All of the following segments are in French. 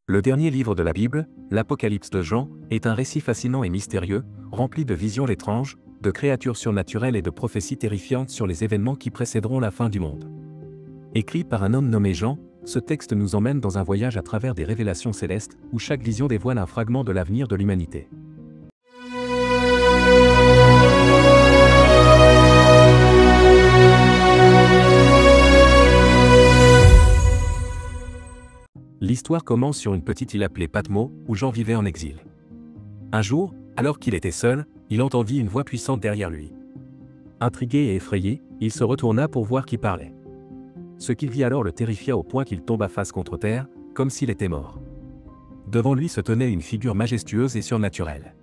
Le dernier livre de la Bible, l'Apocalypse de Jean, est un récit fascinant et mystérieux, rempli de visions étranges, de créatures surnaturelles et de prophéties terrifiantes sur les événements qui précéderont la fin du monde. Écrit par un homme nommé Jean, ce texte nous emmène dans un voyage à travers des révélations célestes, où chaque vision dévoile un fragment de l'avenir de l'humanité. L'histoire commence sur une petite île appelée Patmos, où Jean vivait en exil. Un jour, alors qu'il était seul, il entendit une voix puissante derrière lui. Intrigué et effrayé, il se retourna pour voir qui parlait. Ce qu'il vit alors le terrifia au point qu'il tomba face contre terre, comme s'il était mort. Devant lui se tenait une figure majestueuse et surnaturelle.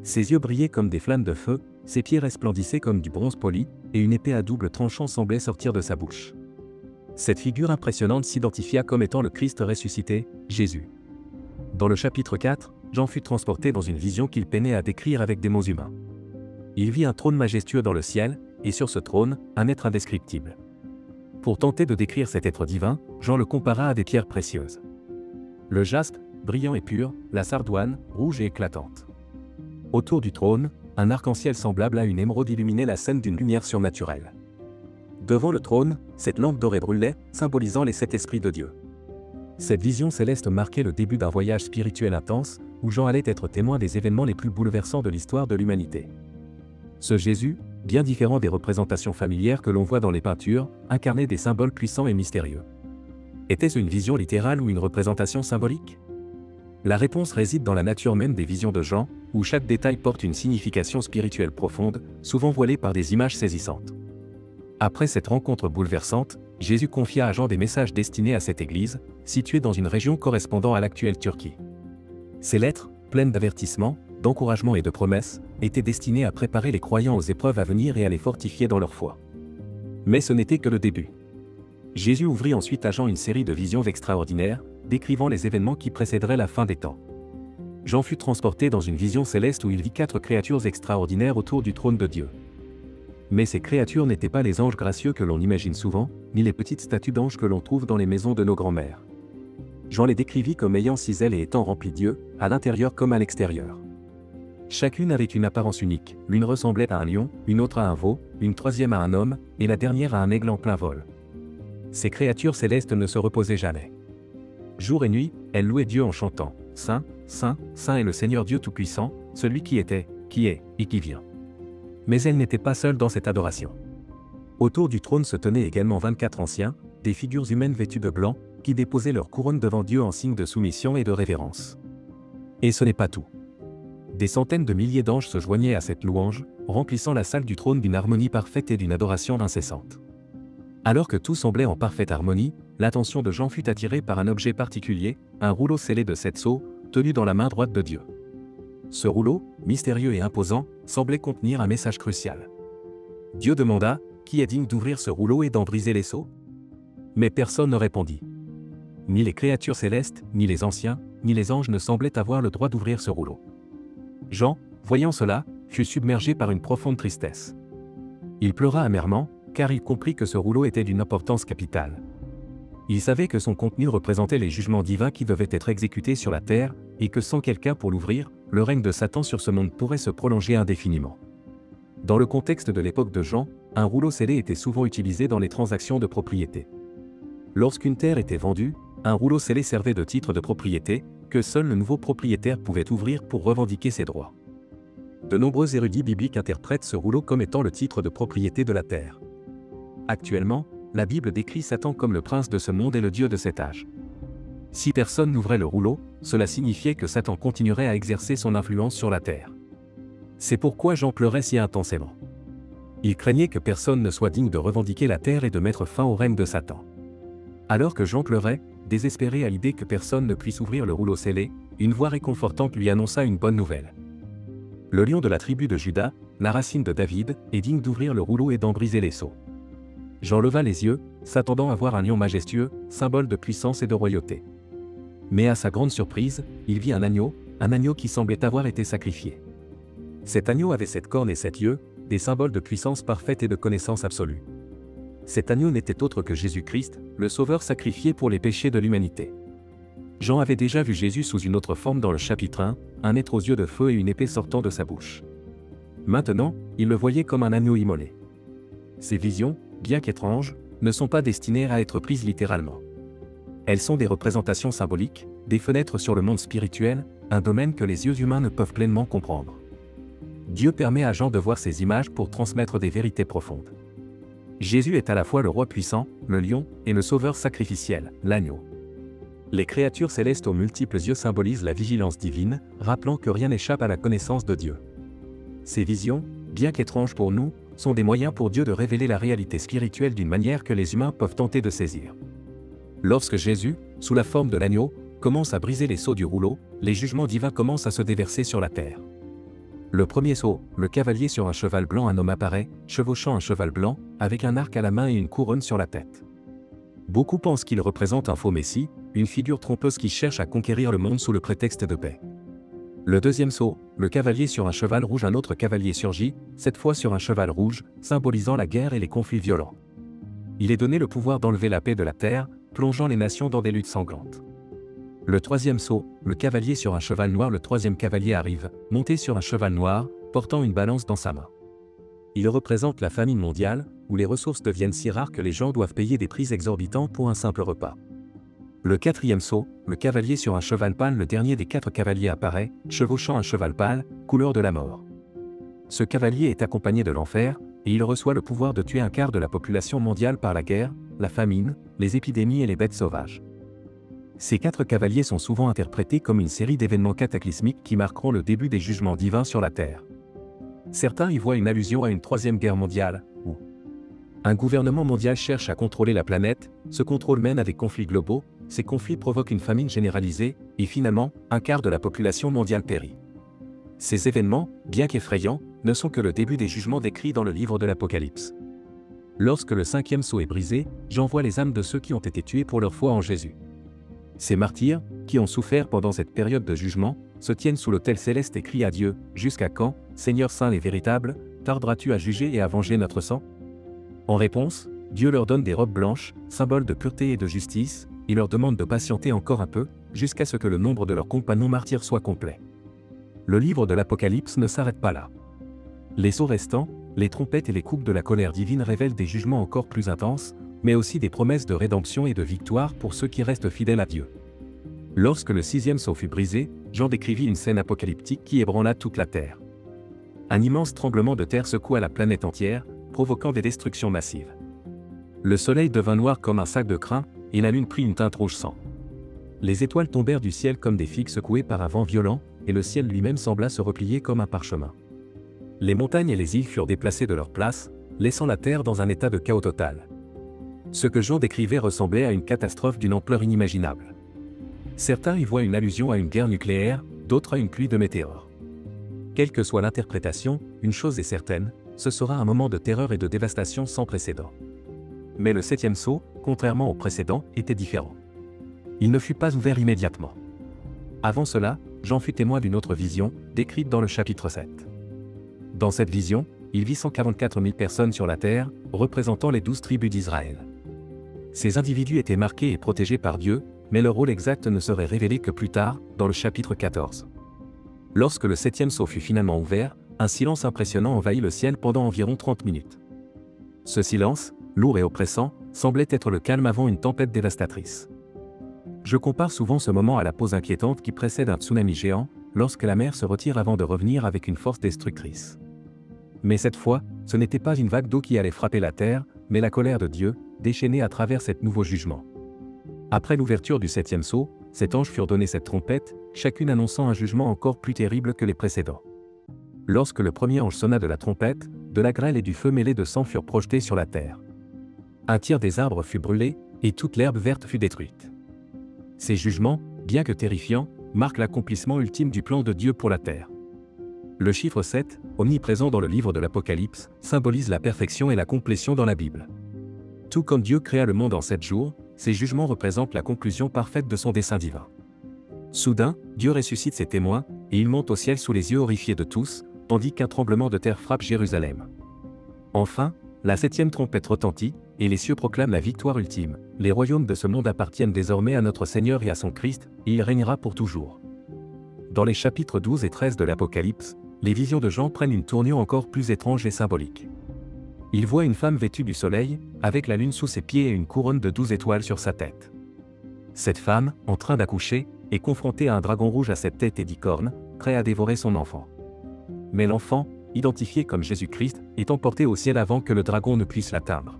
Ses yeux brillaient comme des flammes de feu, ses pieds resplendissaient comme du bronze poli, et une épée à double tranchant semblait sortir de sa bouche. Cette figure impressionnante s'identifia comme étant le Christ ressuscité, Jésus. Dans le chapitre 4, Jean fut transporté dans une vision qu'il peinait à décrire avec des mots humains. Il vit un trône majestueux dans le ciel, et sur ce trône, un être indescriptible. Pour tenter de décrire cet être divin, Jean le compara à des pierres précieuses. Le jaspe, brillant et pur, la sardoine, rouge et éclatante. Autour du trône, un arc-en-ciel semblable à une émeraude illuminait la scène d'une lumière surnaturelle. Devant le trône, cette lampe dorée brûlait, symbolisant les 7 esprits de Dieu. Cette vision céleste marquait le début d'un voyage spirituel intense, où Jean allait être témoin des événements les plus bouleversants de l'histoire de l'humanité. Ce Jésus, bien différent des représentations familières que l'on voit dans les peintures, incarnait des symboles puissants et mystérieux. Était-ce une vision littérale ou une représentation symbolique? La réponse réside dans la nature même des visions de Jean, où chaque détail porte une signification spirituelle profonde, souvent voilée par des images saisissantes. Après cette rencontre bouleversante, Jésus confia à Jean des messages destinés à cette église, située dans une région correspondant à l'actuelle Turquie. Ces lettres, pleines d'avertissements, d'encouragements et de promesses, étaient destinées à préparer les croyants aux épreuves à venir et à les fortifier dans leur foi. Mais ce n'était que le début. Jésus ouvrit ensuite à Jean une série de visions extraordinaires, décrivant les événements qui précéderaient la fin des temps. Jean fut transporté dans une vision céleste où il vit 4 créatures extraordinaires autour du trône de Dieu. Mais ces créatures n'étaient pas les anges gracieux que l'on imagine souvent, ni les petites statues d'anges que l'on trouve dans les maisons de nos grands-mères. Jean les décrivit comme ayant 6 ailes et étant remplies d'yeux, à l'intérieur comme à l'extérieur. Chacune avait une apparence unique, l'une ressemblait à un lion, une autre à un veau, une troisième à un homme, et la dernière à un aigle en plein vol. Ces créatures célestes ne se reposaient jamais. Jour et nuit, elles louaient Dieu en chantant « Saint, Saint, Saint est le Seigneur Dieu Tout-Puissant, celui qui était, qui est, et qui vient ». Mais elles n'étaient pas seules dans cette adoration. Autour du trône se tenaient également 24 anciens, des figures humaines vêtues de blanc, qui déposaient leur couronne devant Dieu en signe de soumission et de révérence. Et ce n'est pas tout. Des centaines de milliers d'anges se joignaient à cette louange, remplissant la salle du trône d'une harmonie parfaite et d'une adoration incessante. Alors que tout semblait en parfaite harmonie, l'attention de Jean fut attirée par un objet particulier, un rouleau scellé de 7 sceaux, tenu dans la main droite de Dieu. Ce rouleau, mystérieux et imposant, semblait contenir un message crucial. Dieu demanda, qui est digne d'ouvrir ce rouleau et d'en briser les sceaux? Mais personne ne répondit. Ni les créatures célestes, ni les anciens, ni les anges ne semblaient avoir le droit d'ouvrir ce rouleau. Jean, voyant cela, fut submergé par une profonde tristesse. Il pleura amèrement, car il comprit que ce rouleau était d'une importance capitale. Il savait que son contenu représentait les jugements divins qui devaient être exécutés sur la terre, et que sans quelqu'un pour l'ouvrir, le règne de Satan sur ce monde pourrait se prolonger indéfiniment. Dans le contexte de l'époque de Jean, un rouleau scellé était souvent utilisé dans les transactions de propriété. Lorsqu'une terre était vendue, un rouleau scellé servait de titre de propriété, que seul le nouveau propriétaire pouvait ouvrir pour revendiquer ses droits. De nombreux érudits bibliques interprètent ce rouleau comme étant le titre de propriété de la terre. Actuellement, la Bible décrit Satan comme le prince de ce monde et le dieu de cet âge. Si personne n'ouvrait le rouleau, cela signifiait que Satan continuerait à exercer son influence sur la terre. C'est pourquoi Jean pleurait si intensément. Il craignait que personne ne soit digne de revendiquer la terre et de mettre fin au règne de Satan. Alors que Jean pleurait, désespéré à l'idée que personne ne puisse ouvrir le rouleau scellé, une voix réconfortante lui annonça une bonne nouvelle. Le lion de la tribu de Juda, la racine de David, est digne d'ouvrir le rouleau et d'en briser les sceaux. Jean leva les yeux, s'attendant à voir un lion majestueux, symbole de puissance et de royauté. Mais à sa grande surprise, il vit un agneau qui semblait avoir été sacrifié. Cet agneau avait 7 cornes et 7 yeux, des symboles de puissance parfaite et de connaissance absolue. Cet agneau n'était autre que Jésus-Christ, le Sauveur sacrifié pour les péchés de l'humanité. Jean avait déjà vu Jésus sous une autre forme dans le chapitre 1, un être aux yeux de feu et une épée sortant de sa bouche. Maintenant, il le voyait comme un agneau immolé. Ces visions, bien qu'étranges, ne sont pas destinées à être prises littéralement. Elles sont des représentations symboliques, des fenêtres sur le monde spirituel, un domaine que les yeux humains ne peuvent pleinement comprendre. Dieu permet à Jean de voir ces images pour transmettre des vérités profondes. Jésus est à la fois le roi puissant, le lion, et le sauveur sacrificiel, l'agneau. Les créatures célestes aux multiples yeux symbolisent la vigilance divine, rappelant que rien n'échappe à la connaissance de Dieu. Ces visions, bien qu'étranges pour nous, sont des moyens pour Dieu de révéler la réalité spirituelle d'une manière que les humains peuvent tenter de saisir. Lorsque Jésus, sous la forme de l'agneau, commence à briser les sceaux du rouleau, les jugements divins commencent à se déverser sur la terre. Le premier sceau, le cavalier sur un cheval blanc, un homme apparaît, chevauchant un cheval blanc, avec un arc à la main et une couronne sur la tête. Beaucoup pensent qu'il représente un faux messie, une figure trompeuse qui cherche à conquérir le monde sous le prétexte de paix. Le deuxième sceau, le cavalier sur un cheval rouge, un autre cavalier surgit, cette fois sur un cheval rouge, symbolisant la guerre et les conflits violents. Il est donné le pouvoir d'enlever la paix de la terre, plongeant les nations dans des luttes sanglantes. Le troisième sceau, le cavalier sur un cheval noir, le troisième cavalier arrive, monté sur un cheval noir, portant une balance dans sa main. Il représente la famine mondiale, où les ressources deviennent si rares que les gens doivent payer des prix exorbitants pour un simple repas. Le quatrième sceau, le cavalier sur un cheval pâle, le dernier des 4 cavaliers apparaît, chevauchant un cheval pâle, couleur de la mort. Ce cavalier est accompagné de l'enfer, et il reçoit le pouvoir de tuer un quart de la population mondiale par la guerre, la famine, les épidémies et les bêtes sauvages. Ces 4 cavaliers sont souvent interprétés comme une série d'événements cataclysmiques qui marqueront le début des jugements divins sur la Terre. Certains y voient une allusion à une 3e guerre mondiale, où un gouvernement mondial cherche à contrôler la planète, ce contrôle mène à des conflits globaux, ces conflits provoquent une famine généralisée, et finalement, un quart de la population mondiale périt. Ces événements, bien qu'effrayants, ne sont que le début des jugements décrits dans le livre de l'Apocalypse. Lorsque le 5e sceau est brisé, Jean voit les âmes de ceux qui ont été tués pour leur foi en Jésus. Ces martyrs, qui ont souffert pendant cette période de jugement, se tiennent sous l'autel céleste et crient à Dieu, « Jusqu'à quand, Seigneur saint et véritable, tarderas-tu à juger et à venger notre sang ?» En réponse, Dieu leur donne des robes blanches, symbole de pureté et de justice, il leur demande de patienter encore un peu, jusqu'à ce que le nombre de leurs compagnons martyrs soit complet. Le livre de l'Apocalypse ne s'arrête pas là. Les sceaux restants, les trompettes et les coupes de la colère divine révèlent des jugements encore plus intenses, mais aussi des promesses de rédemption et de victoire pour ceux qui restent fidèles à Dieu. Lorsque le 6e sceau fut brisé, Jean décrivit une scène apocalyptique qui ébranla toute la terre. Un immense tremblement de terre secoua la planète entière, provoquant des destructions massives. Le soleil devint noir comme un sac de crin, et la lune prit une teinte rouge sang. Les étoiles tombèrent du ciel comme des figues secouées par un vent violent, et le ciel lui-même sembla se replier comme un parchemin. Les montagnes et les îles furent déplacées de leur place, laissant la terre dans un état de chaos total. Ce que Jean décrivait ressemblait à une catastrophe d'une ampleur inimaginable. Certains y voient une allusion à une guerre nucléaire, d'autres à une pluie de météores. Quelle que soit l'interprétation, une chose est certaine, ce sera un moment de terreur et de dévastation sans précédent. Mais le 7e sceau, contrairement au précédent, était différent. Il ne fut pas ouvert immédiatement. Avant cela, Jean fut témoin d'une autre vision, décrite dans le chapitre 7. Dans cette vision, il vit 144 000 personnes sur la terre, représentant les 12 tribus d'Israël. Ces individus étaient marqués et protégés par Dieu, mais leur rôle exact ne serait révélé que plus tard, dans le chapitre 14. Lorsque le 7e sceau fut finalement ouvert, un silence impressionnant envahit le ciel pendant environ 30 minutes. Ce silence, lourd et oppressant, semblait être le calme avant une tempête dévastatrice. Je compare souvent ce moment à la pause inquiétante qui précède un tsunami géant, lorsque la mer se retire avant de revenir avec une force destructrice. Mais cette fois, ce n'était pas une vague d'eau qui allait frapper la terre, mais la colère de Dieu, déchaînée à travers cet nouveau jugement. Après l'ouverture du 7e sceau, 7 anges furent donnés cette trompette, chacune annonçant un jugement encore plus terrible que les précédents. Lorsque le premier ange sonna de la trompette, de la grêle et du feu mêlés de sang furent projetés sur la terre. Un tiers des arbres fut brûlé, et toute l'herbe verte fut détruite. Ces jugements, bien que terrifiants, marquent l'accomplissement ultime du plan de Dieu pour la terre. Le chiffre 7, omniprésent dans le livre de l'Apocalypse, symbolise la perfection et la complétion dans la Bible. Tout comme Dieu créa le monde en 7 jours, ces jugements représentent la conclusion parfaite de son dessein divin. Soudain, Dieu ressuscite ses témoins, et il monte au ciel sous les yeux horrifiés de tous, tandis qu'un tremblement de terre frappe Jérusalem. Enfin, la 7e trompette retentit, et les cieux proclament la victoire ultime. Les royaumes de ce monde appartiennent désormais à notre Seigneur et à son Christ, et il régnera pour toujours. Dans les chapitres 12 et 13 de l'Apocalypse, les visions de Jean prennent une tournure encore plus étrange et symbolique. Il voit une femme vêtue du soleil, avec la lune sous ses pieds et une couronne de 12 étoiles sur sa tête. Cette femme, en train d'accoucher, est confrontée à un dragon rouge à 7 têtes et 10 cornes, prêt à dévorer son enfant. Mais l'enfant, identifié comme Jésus-Christ, est emporté au ciel avant que le dragon ne puisse l'atteindre.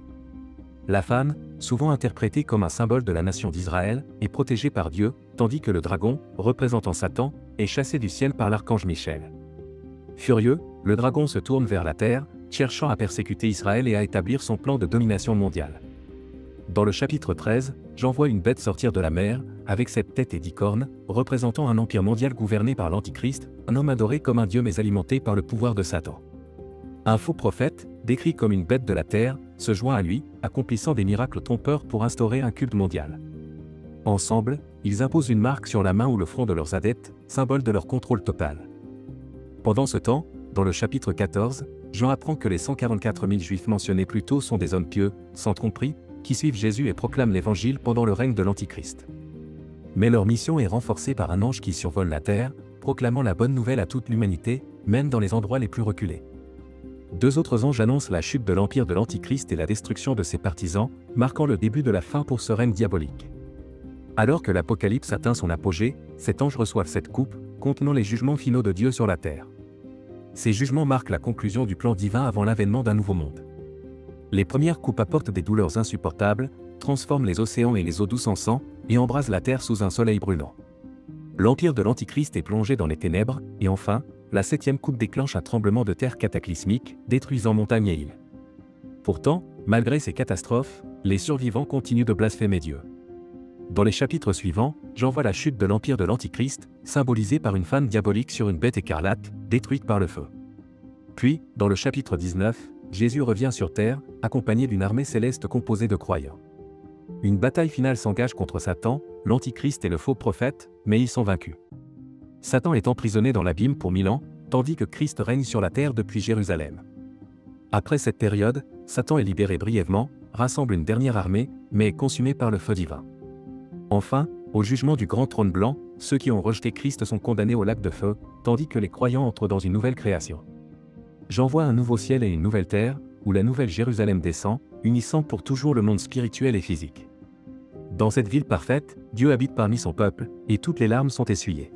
La femme, souvent interprétée comme un symbole de la nation d'Israël, est protégée par Dieu, tandis que le dragon, représentant Satan, est chassé du ciel par l'archange Michel. Furieux, le dragon se tourne vers la terre, cherchant à persécuter Israël et à établir son plan de domination mondiale. Dans le chapitre 13, Jean voit une bête sortir de la mer, avec 7 têtes et 10 cornes, représentant un empire mondial gouverné par l'Antichrist, un homme adoré comme un dieu mais alimenté par le pouvoir de Satan. Un faux prophète, décrit comme une bête de la terre, se joint à lui, accomplissant des miracles trompeurs pour instaurer un culte mondial. Ensemble, ils imposent une marque sur la main ou le front de leurs adeptes, symbole de leur contrôle total. Pendant ce temps, dans le chapitre 14, Jean apprend que les 144 000 juifs mentionnés plus tôt sont des hommes pieux, sans tromperie, qui suivent Jésus et proclament l'évangile pendant le règne de l'Antichrist. Mais leur mission est renforcée par un ange qui survole la terre, proclamant la bonne nouvelle à toute l'humanité, même dans les endroits les plus reculés. 2 autres anges annoncent la chute de l'empire de l'Antichrist et la destruction de ses partisans, marquant le début de la fin pour ce règne diabolique. Alors que l'Apocalypse atteint son apogée, cet ange reçoit 7 coupes, contenant les jugements finaux de Dieu sur la terre. Ces jugements marquent la conclusion du plan divin avant l'avènement d'un nouveau monde. Les premières coupes apportent des douleurs insupportables, transforment les océans et les eaux douces en sang, et embrasent la terre sous un soleil brûlant. L'empire de l'Antichrist est plongé dans les ténèbres, et enfin, la 7e coupe déclenche un tremblement de terre cataclysmique, détruisant montagnes et îles. Pourtant, malgré ces catastrophes, les survivants continuent de blasphémer Dieu. Dans les chapitres suivants, Jean voit la chute de l'empire de l'Antichrist, symbolisée par une femme diabolique sur une bête écarlate, détruite par le feu. Puis, dans le chapitre 19, Jésus revient sur terre, accompagné d'une armée céleste composée de croyants. Une bataille finale s'engage contre Satan, l'Antichrist et le faux prophète, mais ils sont vaincus. Satan est emprisonné dans l'abîme pour 1000 ans, tandis que Christ règne sur la terre depuis Jérusalem. Après cette période, Satan est libéré brièvement, rassemble une dernière armée, mais est consumé par le feu divin. Enfin, au jugement du grand trône blanc, ceux qui ont rejeté Christ sont condamnés au lac de feu, tandis que les croyants entrent dans une nouvelle création. J'en vois un nouveau ciel et une nouvelle terre, où la nouvelle Jérusalem descend, unissant pour toujours le monde spirituel et physique. Dans cette ville parfaite, Dieu habite parmi son peuple, et toutes les larmes sont essuyées.